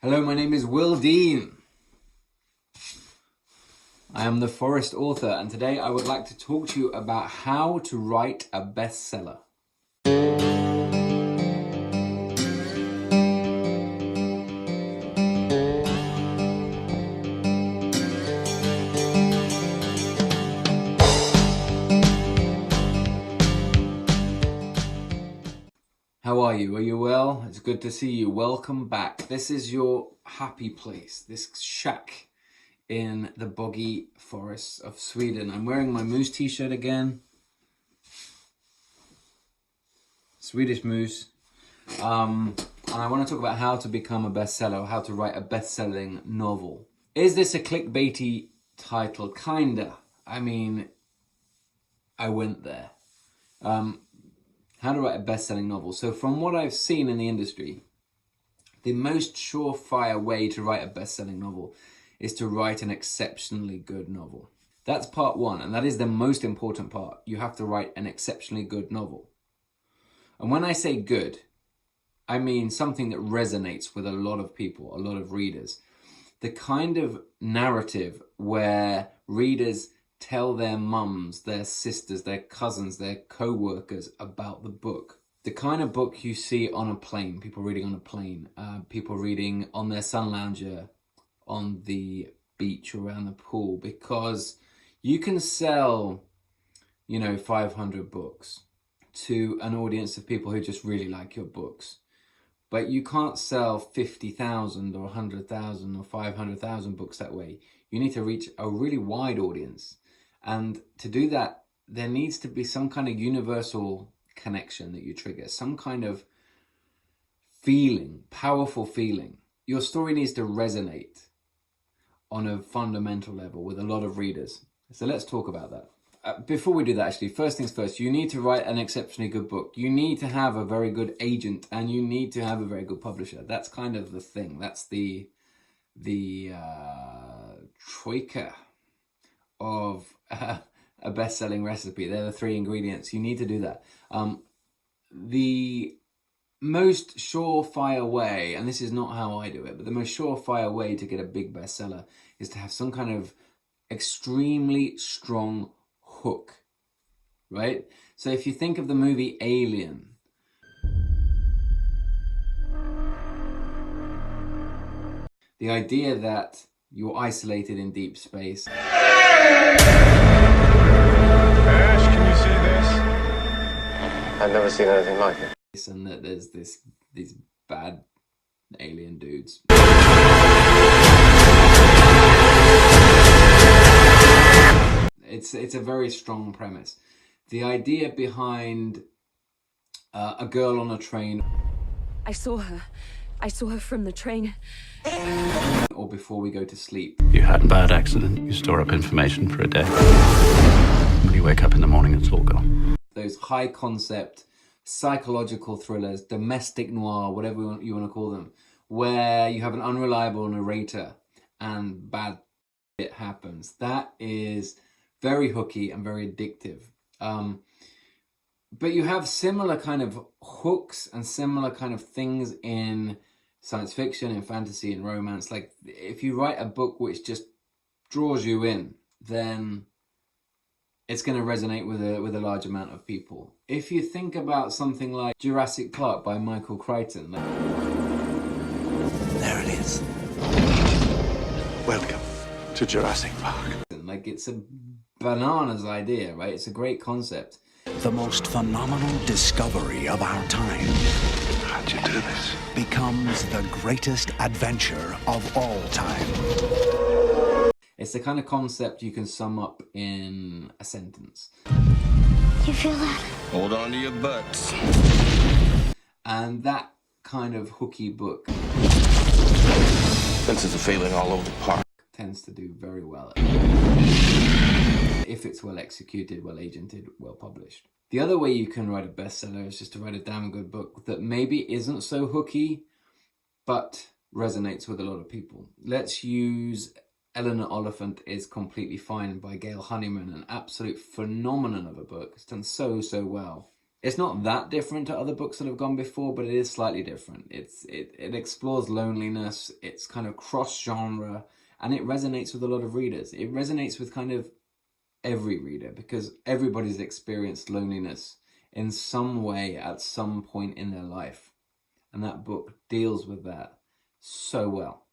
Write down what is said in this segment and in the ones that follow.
Hello, my name is Will Dean. I am the Forest author, and today I would like to talk to you about how to write a bestseller. How are you? Are you well? It's good to see you. Welcome back. This is your happy place, this shack in the boggy forests of Sweden. I'm wearing my moose t-shirt again. Swedish moose. And I want to talk about how to become a bestseller, or how to write a best-selling novel. Is this a clickbaity title? Kinda. I mean, I went there. How to write a best-selling novel. So from what I've seen in the industry, the most surefire way to write a best-selling novel is to write an exceptionally good novel. That's part one, and that is the most important part. You have to write an exceptionally good novel. And when I say good, I mean something that resonates with a lot of people, a lot of readers. The kind of narrative where readers tell their mums, their sisters, their cousins, their co-workers about the book. The kind of book you see on a plane, people reading on a plane, people reading on their sun lounger, on the beach or around the pool, because you can sell, 500 books to an audience of people who just really like your books. But you can't sell 50,000 or 100,000 or 500,000 books that way. You need to reach a really wide audience. And to do that, there needs to be some kind of universal connection that you trigger, some kind of feeling, powerful feeling. Your story needs to resonate on a fundamental level with a lot of readers. So let's talk about that. Before we do that, actually, first things first, you need to write an exceptionally good book. You need to have a very good agent, and you need to have a very good publisher. That's kind of the thing. That's the troika of a best-selling recipe. They're the three ingredients. You need to do that. The most surefire way, and this is not how I do it, but the most surefire way to get a big bestseller is to have some kind of extremely strong hook, right? So if you think of the movie Alien, the idea that you're isolated in deep space. Ash, can you see this? I've never seen anything like it. And that there's these bad alien dudes. It's a very strong premise. The idea behind a girl on a train. I saw her from the train. Or before we go to sleep. You had a bad accident. You store up information for a day. When you wake up in the morning, it's all gone. Those high concept psychological thrillers, domestic noir, whatever you want to call them, where you have an unreliable narrator and bad shit happens. That is very hooky and very addictive. But you have similar kind of hooks and similar kind of things in science fiction, in fantasy, and romance. Like if you write a book which just draws you in, then it's going to resonate with a large amount of people. If you think about something like Jurassic Park by Michael Crichton. There it is. Welcome to Jurassic Park. Like it's a bananas idea, right? It's a great concept. The most phenomenal discovery of our time. How'd you do this? Becomes the greatest adventure of all time. It's the kind of concept you can sum up in a sentence. You feel that? Hold on to your butts. And that kind of hooky book Senses of feeling all over the park. tends to do very well if it's well executed, well agented, well published. The other way you can write a bestseller is just to write a damn good book that maybe isn't so hooky, but resonates with a lot of people. Let's use Eleanor, Oliphant is Completely Fine by Gail Honeyman, an absolute phenomenon of a book. It's done so well. It's not that different to other books that have gone before, but it is slightly different. It explores loneliness, it's kind of cross-genre, and it resonates with a lot of readers. It resonates with kind of every reader, because everybody's experienced loneliness in some way at some point in their life. And that book deals with that so well.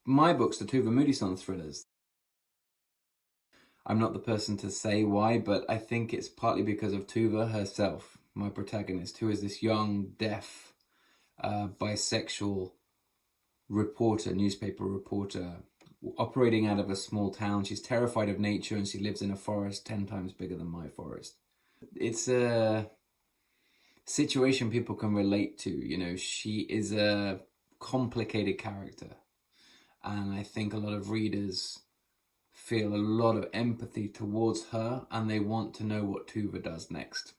My books, the Tuva Moodysson thrillers, I'm not the person to say why, but I think it's partly because of Tuva herself, my protagonist, who is this young, deaf, bisexual reporter, newspaper reporter, operating out of a small town. She's terrified of nature and she lives in a forest 10 times bigger than my forest. It's a situation people can relate to. You know, she is a complicated character. And I think a lot of readers feel a lot of empathy towards her and they want to know what Tuva does next.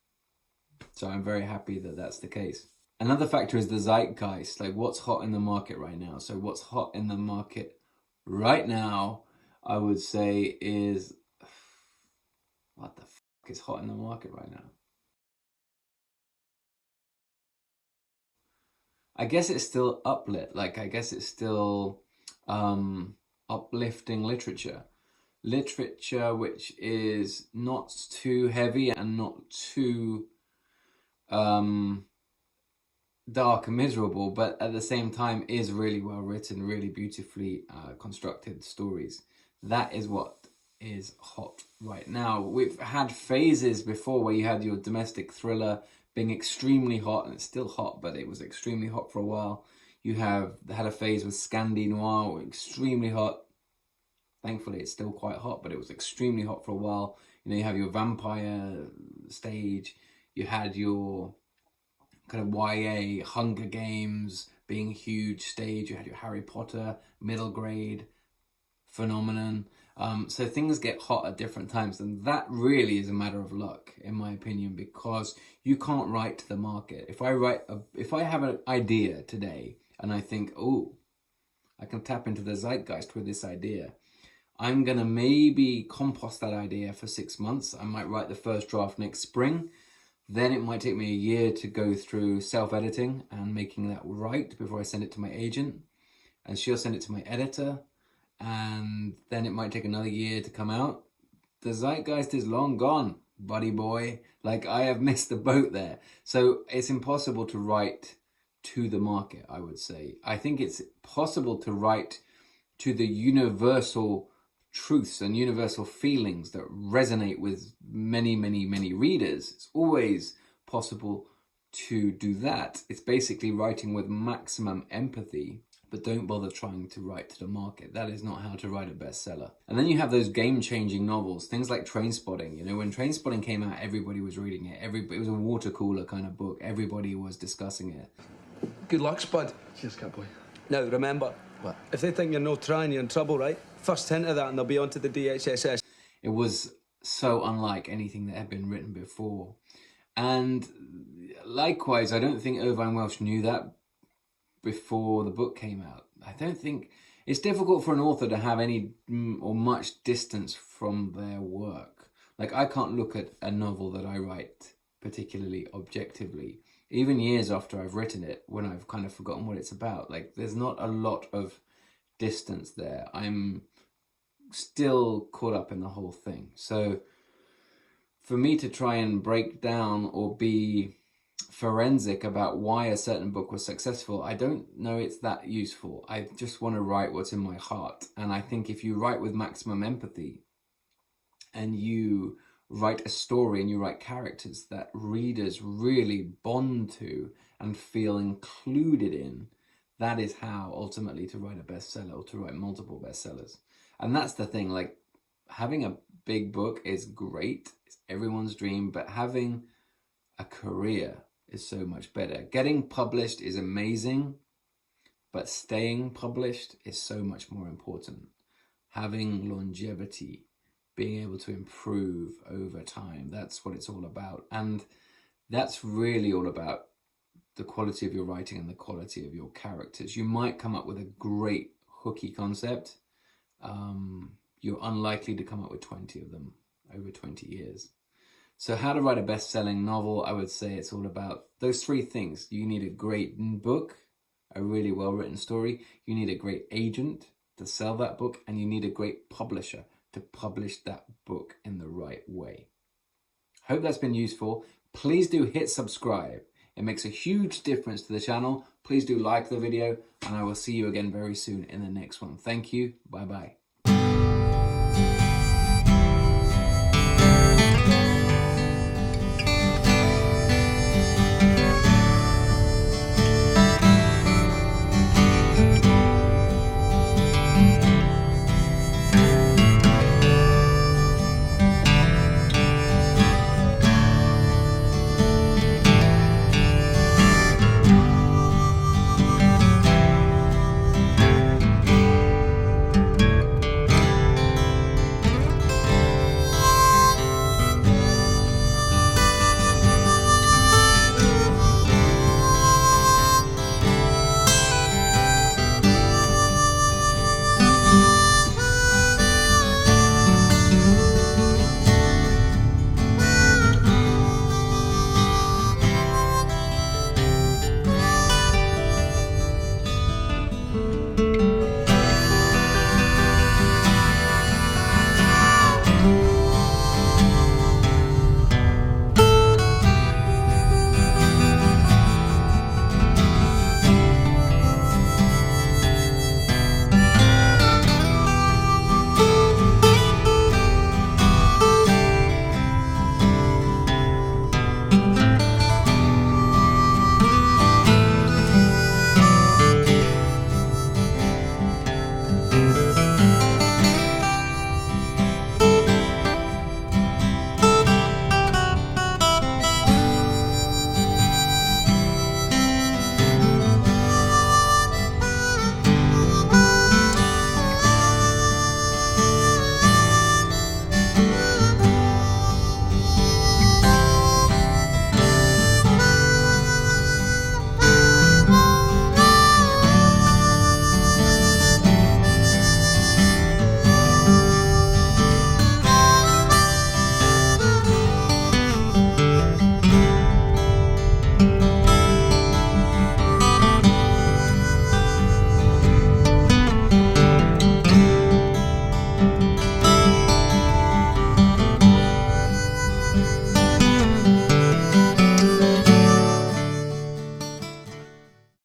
So I'm very happy that that's the case. Another factor is the zeitgeist, like what's hot in the market right now. So what's hot in the market right now, I would say, is... What the fuck is hot in the market right now? I guess it's still uplit. Like, I guess it's still uplifting literature. Literature which is not too heavy and not too dark and miserable, but at the same time is really well written, really beautifully constructed stories. That is what is hot right now. We've had phases before where you had your domestic thriller being extremely hot, and it's still hot, but it was extremely hot for a while. You have had a phase with Scandi Noir, extremely hot. Thankfully, it's still quite hot, but it was extremely hot for a while. You know, you have your vampire stage. You had your kind of YA, Hunger Games being a huge stage. You had your Harry Potter, middle grade phenomenon. So things get hot at different times, and that really is a matter of luck, in my opinion, because you can't write to the market. If I have an idea today and I think, oh, I can tap into the zeitgeist with this idea, I'm gonna maybe compost that idea for 6 months. I might write the first draft next spring. Then it might take me a year to go through self-editing and making that right before I send it to my agent, and she'll send it to my editor. And then it might take another year to come out. The zeitgeist is long gone, buddy boy. Like, I have missed the boat there. So it's impossible to write to the market, I would say. I think it's possible to write to the universal truths and universal feelings that resonate with many, many, many readers. It's always possible to do that. It's basically writing with maximum empathy, but don't bother trying to write to the market. That is not how to write a bestseller. And then you have those game-changing novels, things like Trainspotting. You know, when Trainspotting came out, everybody was reading it. It was a water cooler kind of book. Everybody was discussing it. Good luck, Spud. Cheers, Catboy. Now, remember, What? if they think you're no trying, you're in trouble, right? First hint of that and they'll be onto the DHSS. It was so unlike anything that had been written before. And likewise, I don't think Irvine Welsh knew that before the book came out. I don't think... It's difficult for an author to have any or much distance from their work. Like, I can't look at a novel that I write particularly objectively, even years after I've written it, when I've kind of forgotten what it's about. Like, there's not a lot of distance there. I'm still caught up in the whole thing. So for me to try and break down or be forensic about why a certain book was successful, I don't know it's that useful. I just want to write what's in my heart. And I think if you write with maximum empathy and you write a story and you write characters that readers really bond to and feel included in, that is how ultimately to write a bestseller, or to write multiple bestsellers. And that's the thing, like, having a big book is great, it's everyone's dream, but having a career is so much better. Getting published is amazing, but staying published is so much more important. Having longevity, being able to improve over time, that's what it's all about. And that's really all about the quality of your writing and the quality of your characters. You might come up with a great hooky concept. You're unlikely to come up with 20 of them over 20 years. So how to write a best-selling novel, I would say it's all about those three things. You need a great book, a really well-written story. You need a great agent to sell that book, and you need a great publisher to publish that book in the right way. Hope that's been useful. Please do hit subscribe. It makes a huge difference to the channel. Please do like the video, and I will see you again very soon in the next one. Thank you. Bye-bye.